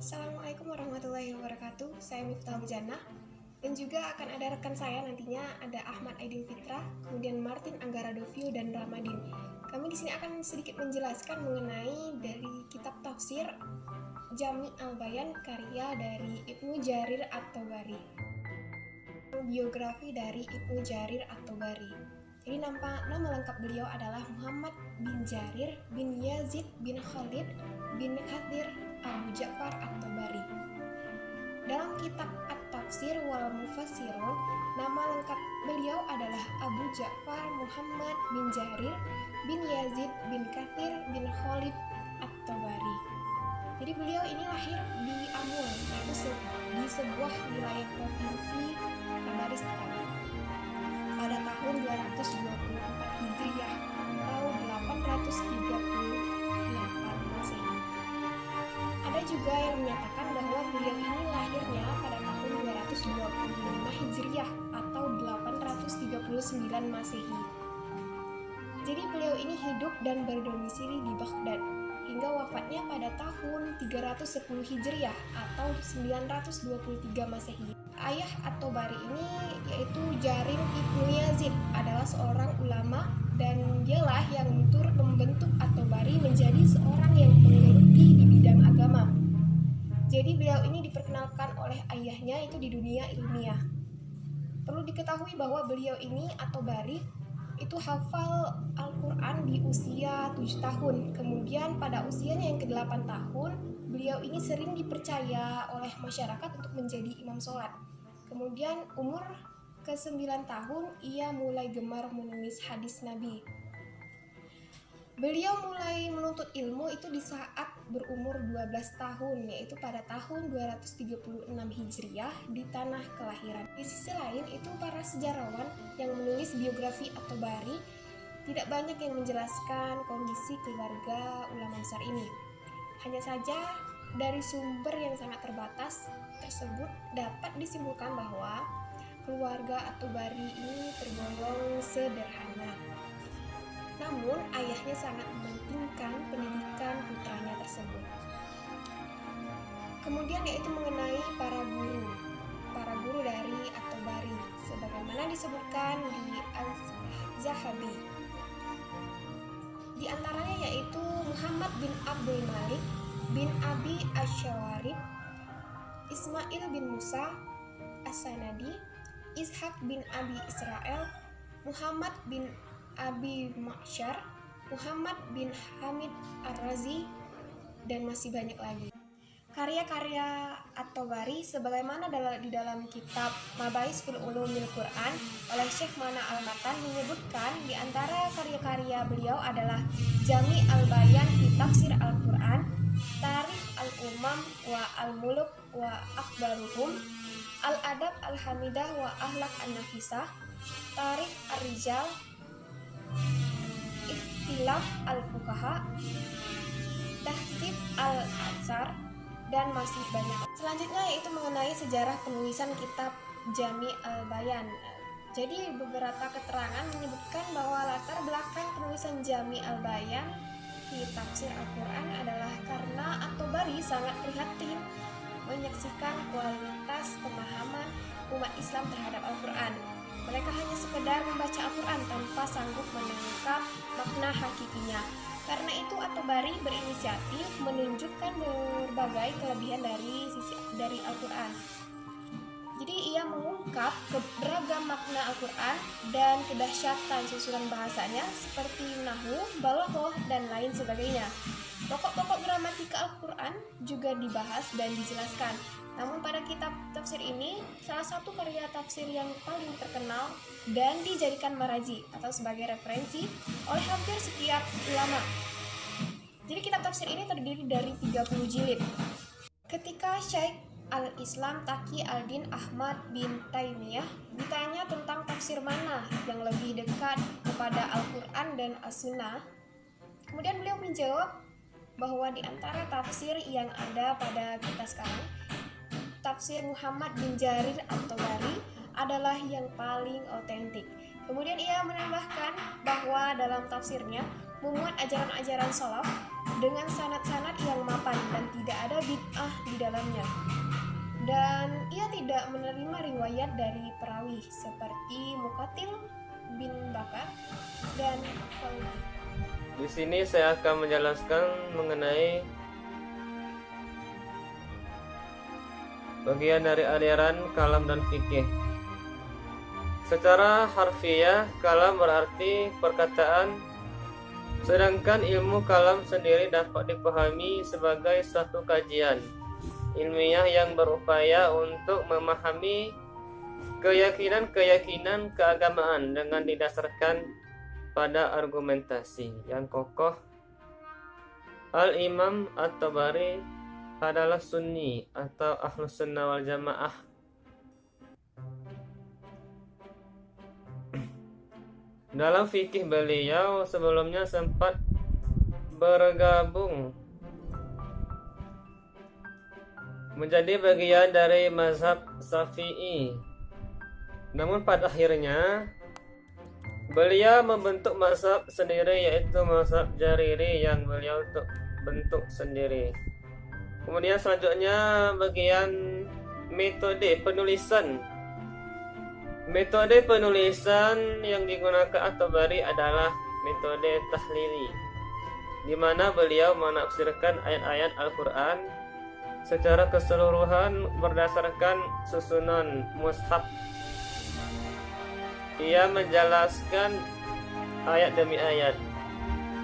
Assalamualaikum warahmatullahi wabarakatuh. Saya Miftah Jannah dan juga akan ada rekan saya nantinya, ada Ahmad Aidin Fitra, kemudian Martin Anggara Dovio dan Ramadin. Kami di sini akan sedikit menjelaskan mengenai dari kitab tafsir Jami' al-Bayan karya dari Ibnu Jarir at-Tabari. Biografi dari Ibnu Jarir at-Tabari. Jadi nama lengkap beliau adalah Muhammad bin Jarir bin Yazid bin Khalid bin Kathir Abu Ja'far at-Tabari. Dalam kitab At-Tafsir wal Mufassirun, nama lengkap beliau adalah Abu Ja'far Muhammad bin Jarir bin Yazid bin Kathir bin Khalid at-Tabari. Jadi beliau ini lahir di Amul, yaitu di sebuah wilayah provinsi Tabaristan pada tahun 224 Hijriah atau 838 Masehi. Ada juga yang menyatakan bahwa beliau ini lahirnya pada tahun 225 Hijriah atau 839 Masehi. Jadi beliau ini hidup dan berdomisili di Baghdad hingga wafatnya pada tahun 310 Hijriah atau 923 Masehi. Ayah at-Tabari ini yaitu Jarir Ibnu Yazid adalah seorang ulama dan dialah yang turut membentuk at-Tabari menjadi seorang yang menggeluti di bidang agama. Jadi beliau ini diperkenalkan oleh ayahnya itu di dunia ilmiah. Perlu diketahui bahwa beliau ini at-Tabari itu hafal Al-Quran di usia 7 tahun. Kemudian pada usianya yang ke-8 tahun, beliau ini sering dipercaya oleh masyarakat untuk menjadi imam sholat. Kemudian umur ke-9 tahun, ia mulai gemar menulis hadis Nabi. Beliau mulai menuntut ilmu itu di saat berumur 12 tahun, yaitu pada tahun 236 Hijriah di tanah kelahiran. Di sisi lain, itu para sejarawan yang menulis biografi at-Tabari tidak banyak yang menjelaskan kondisi keluarga ulama besar ini. Hanya saja dari sumber yang sangat terbatas tersebut dapat disimpulkan bahwa keluarga at-Tabari ini tergolong sederhana. Namun ayahnya sangat mementingkan pendidikan putranya tersebut. Kemudian yaitu mengenai para guru dari at-Tabari sebagaimana disebutkan di Al-Zahabi. Di antaranya yaitu Muhammad bin Abdul Malik bin Abi Asy-Syawarib, Ismail bin Musa As-Sanadi, Ishaq bin Abi Israel, Muhammad bin Abi Ma'syar, Muhammad bin Hamid Ar-Razi, dan masih banyak lagi. Karya-karya at-Tabari sebagaimana di dalam kitab Mabahis fil Ulumil Quran oleh Syekh Mana Al-Matan menyebutkan di antara karya-karya beliau adalah Jami' al-Bayan fi Tafsir Al-Quran, Tarikh al-Umam wa al-Muluk wa Akhbaruhum, Al-Adab al-Hamidah wa Ahlak an-Nafisah, Tarikh ar-Rijal, Ikhtilaf al-Fuqaha, Tahdzib al-Atsar, dan masih banyak. Selanjutnya yaitu mengenai sejarah penulisan kitab Jami' al-Bayan. Jadi beberapa keterangan menyebutkan bahwa latar belakang penulisan Jami' al-Bayan di tafsir Al-Quran adalah karena at-Tabari sangat prihatin menyaksikan kualitas pemahaman umat Islam terhadap Al-Quran. Mereka hanya sekedar membaca Al-Quran tanpa sanggup menangkap makna hakikinya. Karena itu at-Tabari berinisiatif menunjukkan berbagai kelebihan dari Al-Quran. Jadi ia mengungkap beragam makna Al-Quran dan kedahsyatan susunan bahasanya seperti nahwu, balaghah, dan lain sebagainya. Pokok-pokok gramatika Al-Quran juga dibahas dan dijelaskan. Namun pada kitab tafsir ini, salah satu karya tafsir yang paling terkenal dan dijadikan maraji atau sebagai referensi oleh hampir setiap ulama. Jadi kitab tafsir ini terdiri dari 30 jilid. Ketika Syekh Al-Islam Taqi Al-Din Ahmad bin Taimiyah ditanya tentang tafsir mana yang lebih dekat kepada Al-Quran dan As-Sunnah. Kemudian beliau menjawab bahwa di antara tafsir yang ada pada kita sekarang, tafsir Muhammad bin Jarir At-Tabari adalah yang paling otentik. Kemudian ia menambahkan bahwa dalam tafsirnya memuat ajaran-ajaran salaf dengan sanad-sanad yang mapan dan tidak ada bid'ah di dalamnya. Dan ia tidak menerima riwayat dari perawi seperti Muqatil bin Bakar dan Qauli. Di sini saya akan menjelaskan mengenai bagian dari aliran kalam dan fikih. Secara harfiah, kalam berarti perkataan, sedangkan ilmu kalam sendiri dapat dipahami sebagai suatu kajian ilmiah yang berupaya untuk memahami keyakinan keagamaan dengan didasarkan pada argumentasi yang kokoh. Al-Imam At-Tabari adalah Sunni atau Ahlus Sunnah wal Jamaah. Dalam fikih beliau sebelumnya sempat bergabung menjadi bagian dari mazhab Syafi'i. Namun pada akhirnya beliau membentuk mazhab sendiri, yaitu mazhab Jariri yang beliau bentuk sendiri. Kemudian selanjutnya bagian metode penulisan. Metode penulisan yang digunakan At-Tabari adalah metode tahlili, di mana beliau menafsirkan ayat-ayat Al-Quran secara keseluruhan berdasarkan susunan mushaf. Ia menjelaskan ayat demi ayat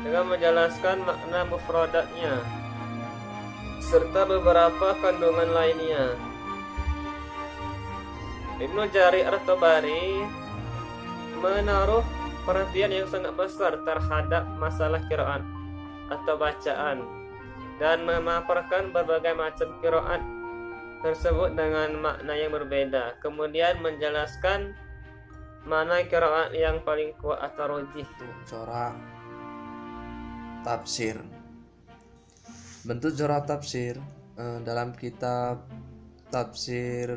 dengan menjelaskan makna mufradatnya serta beberapa kandungan lainnya. Ibnu Jarir At-Tabari menaruh perhatian yang sangat besar terhadap masalah qiraat atau bacaan dan memaparkan berbagai macam qiraat tersebut dengan makna yang berbeda. Kemudian menjelaskan mana qiraat yang paling kuat atau rajih. Corak tafsir. Bentuk corak tafsir dalam kitab tafsir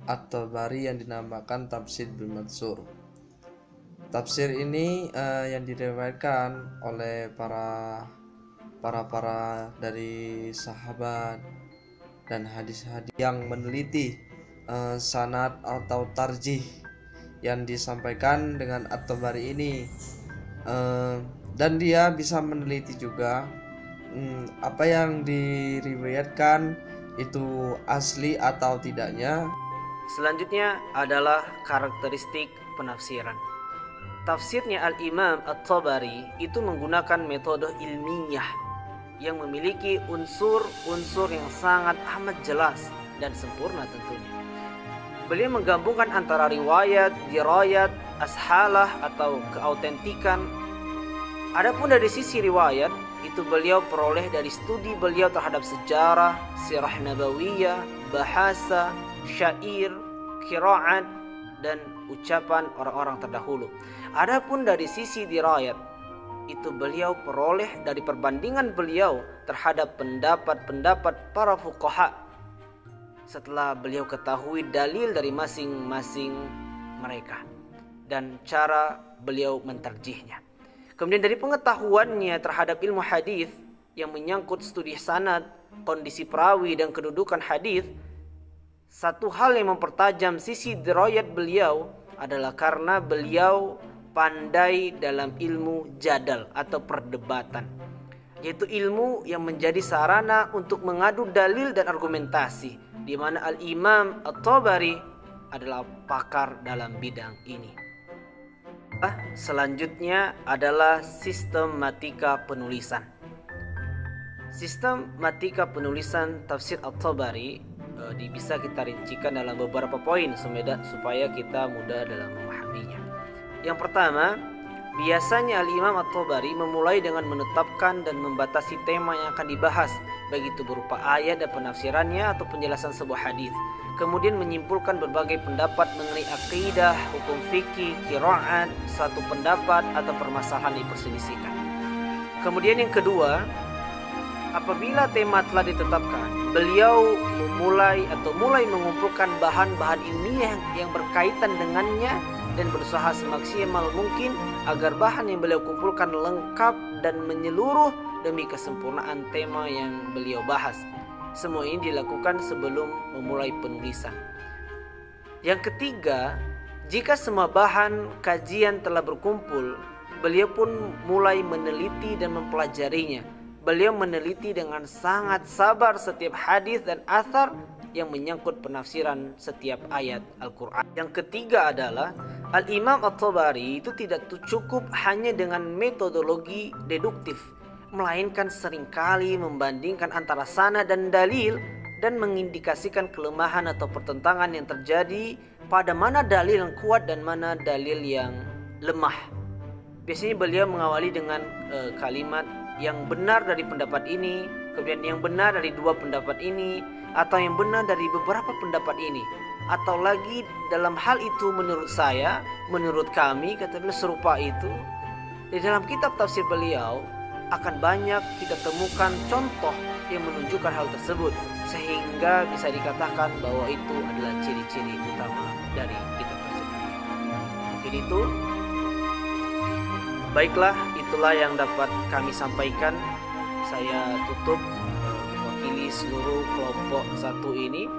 At-Tabari yang dinamakan Tafsir bil Mansur. Tafsir ini yang diriwayatkan oleh para dari sahabat dan hadis-hadis yang meneliti sanad atau tarjih yang disampaikan dengan At-Tabari ini, dan dia bisa meneliti juga apa yang diriwayatkan itu asli atau tidaknya. Selanjutnya adalah karakteristik penafsiran. Tafsirnya Al-Imam At-Tabari itu menggunakan metode ilmiah yang memiliki unsur-unsur yang sangat amat jelas dan sempurna tentunya. Beliau menggabungkan antara riwayat, dirayat, ashalah atau keautentikan. Adapun dari sisi riwayat, itu beliau peroleh dari studi beliau terhadap sejarah, sirah nabawiyah, bahasa, syair, qiraat, dan ucapan orang-orang terdahulu. Adapun dari sisi dirayat, itu beliau peroleh dari perbandingan beliau terhadap pendapat-pendapat para fuqaha setelah beliau ketahui dalil dari masing-masing mereka dan cara beliau mentarjihnya. Kemudian dari pengetahuannya terhadap ilmu hadis yang menyangkut studi sanad, kondisi perawi dan kedudukan hadis, satu hal yang mempertajam sisi dirayat beliau adalah karena beliau pandai dalam ilmu jadal atau perdebatan, yaitu ilmu yang menjadi sarana untuk mengadu dalil dan argumentasi, di mana Al-Imam At-Tabari adalah pakar dalam bidang ini. Selanjutnya adalah sistematika penulisan. Sistematika penulisan tafsir At-Tabari bisa kita rincikan dalam beberapa poin supaya kita mudah dalam memahaminya. Yang pertama, Biasanya Al-Imam At-Tabari memulai dengan menetapkan dan membatasi tema yang akan dibahas, baik itu berupa ayat dan penafsirannya atau penjelasan sebuah hadis. Kemudian menyimpulkan berbagai pendapat mengenai akidah, hukum fikih, qiraat, suatu pendapat atau permasalahan yang diperselisihkan. Kemudian yang kedua, apabila tema telah ditetapkan, beliau mulai mengumpulkan bahan-bahan ilmiah yang berkaitan dengannya dan berusaha semaksimal mungkin agar bahan yang beliau kumpulkan lengkap dan menyeluruh demi kesempurnaan tema yang beliau bahas. Semua ini dilakukan sebelum memulai penulisan. Yang ketiga, jika semua bahan kajian telah berkumpul, beliau pun mulai meneliti dan mempelajarinya. Beliau meneliti dengan sangat sabar setiap hadis dan athar yang menyangkut penafsiran setiap ayat Al-Quran. Yang ketiga adalah Al-Imam At-Tabari itu tidak cukup hanya dengan metodologi deduktif, melainkan seringkali membandingkan antara sanad dan dalil dan mengindikasikan kelemahan atau pertentangan yang terjadi pada mana dalil yang kuat dan mana dalil yang lemah. Biasanya beliau mengawali dengan kalimat yang benar dari pendapat ini, kemudian yang benar dari dua pendapat ini, atau yang benar dari beberapa pendapat ini, atau lagi dalam hal itu menurut saya, menurut kami, kata beliau serupa itu. Di dalam kitab tafsir beliau akan banyak kita temukan contoh yang menunjukkan hal tersebut, sehingga bisa dikatakan bahwa itu adalah ciri-ciri utama dari kitab tafsir. Mungkin itu. Baiklah, itulah yang dapat kami sampaikan. Saya tutup mewakili seluruh kelompok satu ini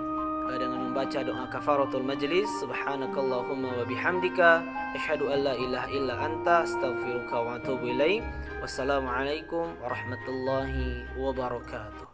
dengan membaca doa kafaratul majlis. Subhanakallahumma wa bihamdika asyhadu an la ilaha illa anta astaghfiruka wa atubu ilaik. Wassalamualaikum warahmatullahi wabarakatuh.